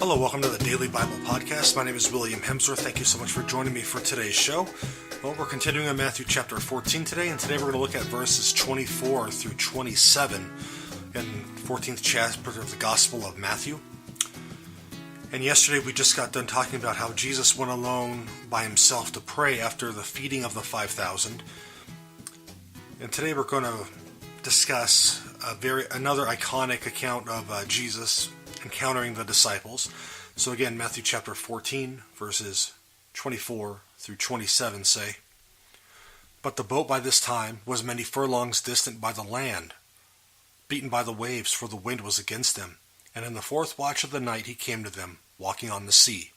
Hello, welcome to the Daily Bible Podcast. My name is William Hemsworth. Thank you so much for joining me for today's show. Well, we're continuing on Matthew chapter 14 today, and today we're going to look at verses 24 through 27 in 14th chapter of the Gospel of Matthew. And yesterday we just got done talking about how Jesus went alone by himself to pray after the feeding of the 5,000. And today we're going to discuss another iconic account of Jesus encountering the disciples. So again, Matthew chapter 14, verses 24 through 27 say, "But the boat by this time was many furlongs distant by the land, beaten by the waves, for the wind was against them. And in the fourth watch of the night he came to them, walking on the sea.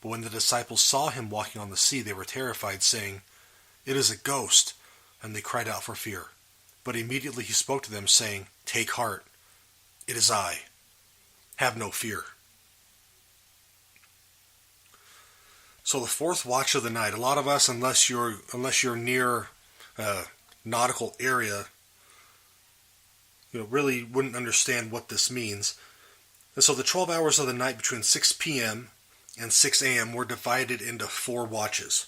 But when the disciples saw him walking on the sea, they were terrified, saying, 'It is a ghost,' and they cried out for fear. But immediately he spoke to them, saying, 'Take heart, it is I. Have no fear.'" So the fourth watch of the night, a lot of us, unless you're near a nautical area, really wouldn't understand what this means. And so the 12 hours of the night between 6 p.m. and 6 a.m. were divided into 4 watches.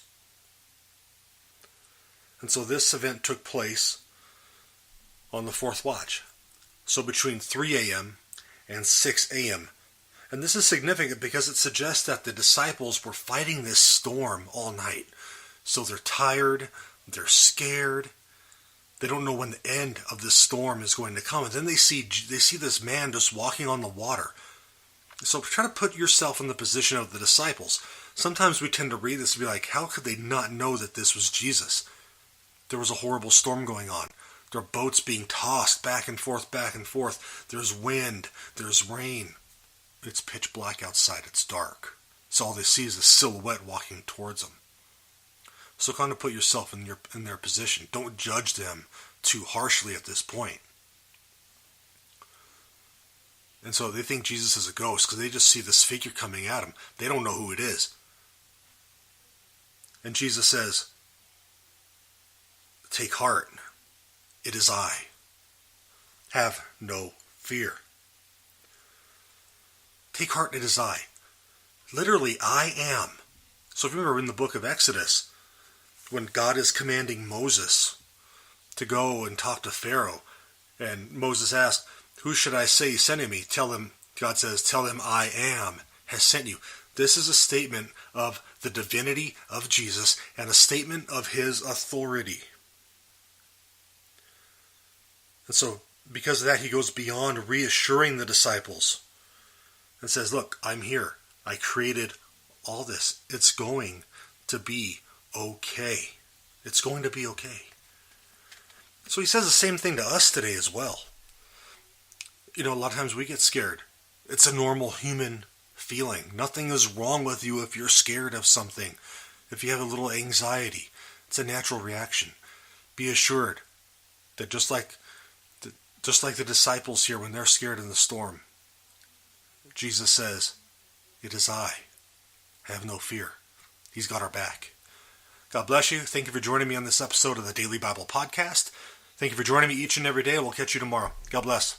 And so this event took place on the fourth watch. So between 3 a.m. and 6 a.m. And this is significant because it suggests that the disciples were fighting this storm all night. So they're tired, they're scared, they don't know when the end of this storm is going to come. And then they see this man just walking on the water. So try to put yourself in the position of the disciples. Sometimes we tend to read this and be like, how could they not know that this was Jesus? There was a horrible storm going on. There are boats being tossed back and forth, back and forth. There's wind, there's rain. It's pitch black outside, it's dark. So all they see is a silhouette walking towards them. So kind of put yourself in their position. Don't judge them too harshly at this point. And so they think Jesus is a ghost because they just see this figure coming at them. They don't know who it is. And Jesus says, "Take heart, it is I. Have no fear." Take heart, it is I. Literally, I am. So if you remember in the book of Exodus, when God is commanding Moses to go and talk to Pharaoh, and Moses asked, "Who should I say sending me?" God says, "Tell him I am has sent you." This is a statement of the divinity of Jesus and a statement of his authority. And so, because of that, he goes beyond reassuring the disciples and says, "Look, I'm here. I created all this. It's going to be okay. It's going to be okay." So he says the same thing to us today as well. A lot of times we get scared. It's a normal human feeling. Nothing is wrong with you if you're scared of something. If you have a little anxiety, it's a natural reaction. Be assured that just like the disciples here when they're scared in the storm, Jesus says, "It is I. Have no fear." He's got our back. God bless you. Thank you for joining me on this episode of the Daily Bible Podcast. Thank you for joining me each and every day. We'll catch you tomorrow. God bless.